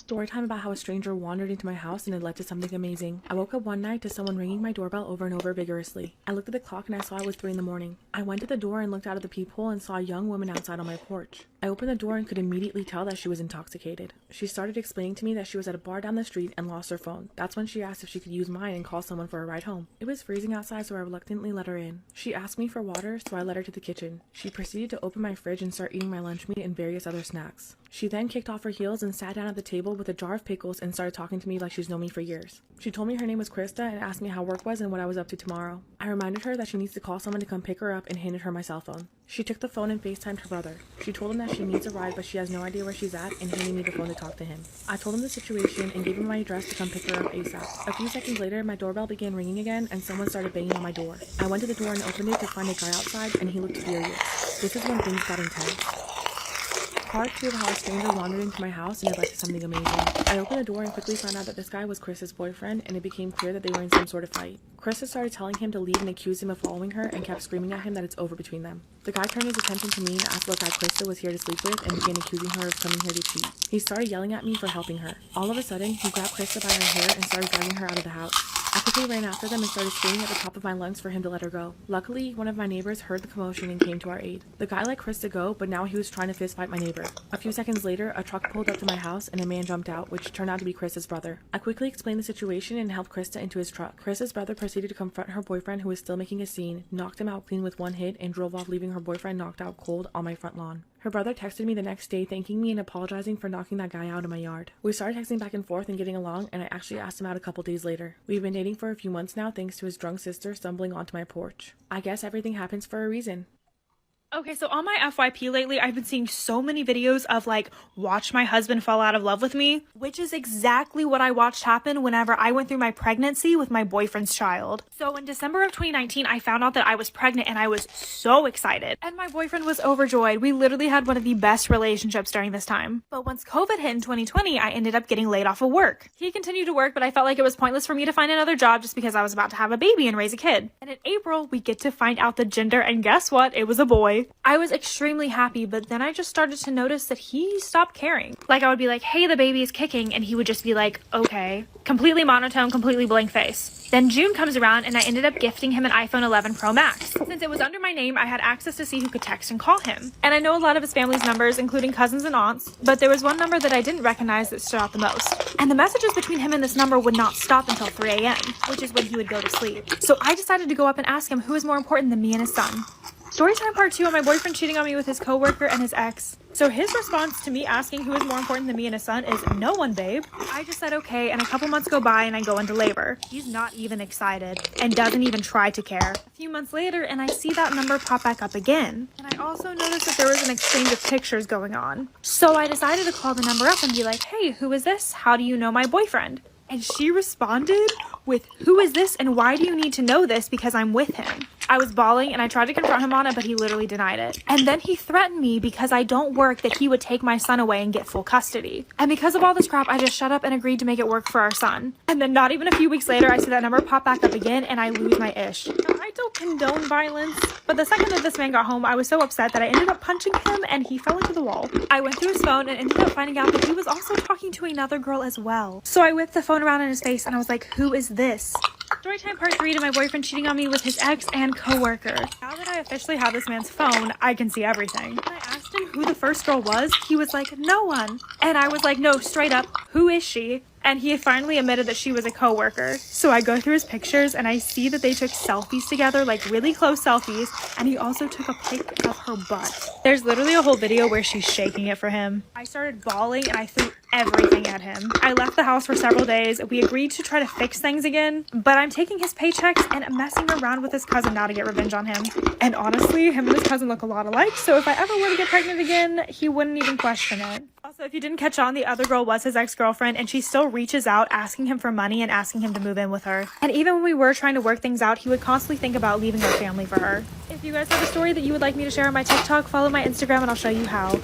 Story time about how a stranger wandered into my house and it led to something amazing. I woke up one night to someone ringing my doorbell over and over vigorously. I looked at the clock and I saw it was 3 in the morning. I went to the door and looked out of the peephole and saw a young woman outside on my porch. I opened the door and could immediately tell that she was intoxicated. She started explaining to me that she was at a bar down the street and lost her phone. That's when she asked if she could use mine and call someone for a ride home. It was freezing outside, so I reluctantly let her in. She asked me for water, so I led her to the kitchen. She proceeded to open my fridge and start eating my lunch meat and various other snacks. She then kicked off her heels and sat down at the table with a jar of pickles and started talking to me like she's known me for years. She told me her name was Krista and asked me how work was and what I was up to tomorrow. I reminded her that she needs to call someone to come pick her up and handed her my cell phone. She took the phone and FaceTimed her brother. She told him that she needs a ride but she has no idea where she's at and handed me the phone to talk to him. I told him the situation and gave him my address to come pick her up ASAP. A few seconds later, my doorbell began ringing again and someone started banging on my door. I went to the door and opened it to find a guy outside and he looked furious. This is when things got intense. Part 2 of how a stranger wandered into my house and it led to something amazing. I opened the door and quickly found out that this guy was Chris's boyfriend and it became clear that they were in some sort of fight. Chris started telling him to leave and accused him of following her and kept screaming at him that it's over between them. The guy turned his attention to me and asked what guy Krista was here to sleep with and began accusing her of coming here to cheat. He started yelling at me for helping her. All of a sudden, he grabbed Krista by her hair and started dragging her out of the house. I quickly ran after them and started screaming at the top of my lungs for him to let her go. Luckily, one of my neighbors heard the commotion and came to our aid. The guy let Krista go, but now he was trying to fist fight my neighbor. A few seconds later, a truck pulled up to my house and a man jumped out, which turned out to be Krista's brother. I quickly explained the situation and helped Krista into his truck. Krista's brother proceeded to confront her boyfriend, who was still making a scene, knocked him out clean with one hit, and drove off, leaving her boyfriend knocked out cold on my front lawn. Her brother texted me the next day thanking me and apologizing for knocking that guy out in my yard. We started texting back and forth and getting along, and I actually asked him out a couple days later. We've been dating for a few months now thanks to his drunk sister stumbling onto my porch. I guess everything happens for a reason. Okay, so on my FYP lately, I've been seeing so many videos of like, watch my husband fall out of love with me, which is exactly what I watched happen whenever I went through my pregnancy with my boyfriend's child. So in December of 2019, I found out that I was pregnant and I was so excited. And my boyfriend was overjoyed. We literally had one of the best relationships during this time. But once COVID hit in 2020, I ended up getting laid off of work. He continued to work, but I felt like it was pointless for me to find another job just because I was about to have a baby and raise a kid. And in April, we get to find out the gender, and guess what? It was a boy. I was extremely happy, but then I just started to notice that he stopped caring. Like, I would be like, hey, the baby is kicking, and he would just be like, okay. Completely monotone, completely blank face. Then June comes around and I ended up gifting him an iPhone 11 Pro Max. Since it was under my name, I had access to see who could text and call him. And I know a lot of his family's numbers, including cousins and aunts, but there was one number that I didn't recognize that stood out the most. And the messages between him and this number would not stop until 3 a.m., which is when he would go to sleep. So I decided to go up and ask him who is more important than me and his son. Storytime part 2 on my boyfriend cheating on me with his coworker and his ex. So his response to me asking who is more important than me and his son is, no one, babe. I just said okay, and a couple months go by and I go into labor. He's not even excited and doesn't even try to care. A few months later, and I see that number pop back up again. And I also noticed that there was an exchange of pictures going on. So I decided to call the number up and be like, hey, who is this? How do you know my boyfriend? And she responded with, who is this and why do you need to know this? Because I'm with him. I was bawling and I tried to confront him on it, but he literally denied it. And then he threatened me because I don't work that he would take my son away and get full custody. And because of all this crap, I just shut up and agreed to make it work for our son. And then not even a few weeks later, I see that number pop back up again and I lose my ish. Now, I don't condone violence, but the second that this man got home, I was so upset that I ended up punching him and he fell into the wall. I went through his phone and ended up finding out that he was also talking to another girl as well. So I whipped the phone around in his face and I was like, who is this? Storytime part 3 to my boyfriend cheating on me with his ex and coworker. Now that I officially have this man's phone, I can see everything. When I asked him who the first girl was, he was like, no one. And I was like, no, straight up, who is she? And he finally admitted that she was a coworker. So I go through his pictures and I see that they took selfies together, like really close selfies. And he also took a pic of her butt. There's literally a whole video where she's shaking it for him. I started bawling and I threw everything at him. I left the house for several days. We agreed to try to fix things again, but I'm taking his paychecks and messing around with his cousin now to get revenge on him. And honestly, him and his cousin look a lot alike. So if I ever were to get pregnant again, he wouldn't even question it. Also, if you didn't catch on, the other girl was his ex-girlfriend and she still reaches out asking him for money and asking him to move in with her. And even when we were trying to work things out, he would constantly think about leaving our family for her. If you guys have a story that you would like me to share on my TikTok, follow my Instagram and I'll show you how.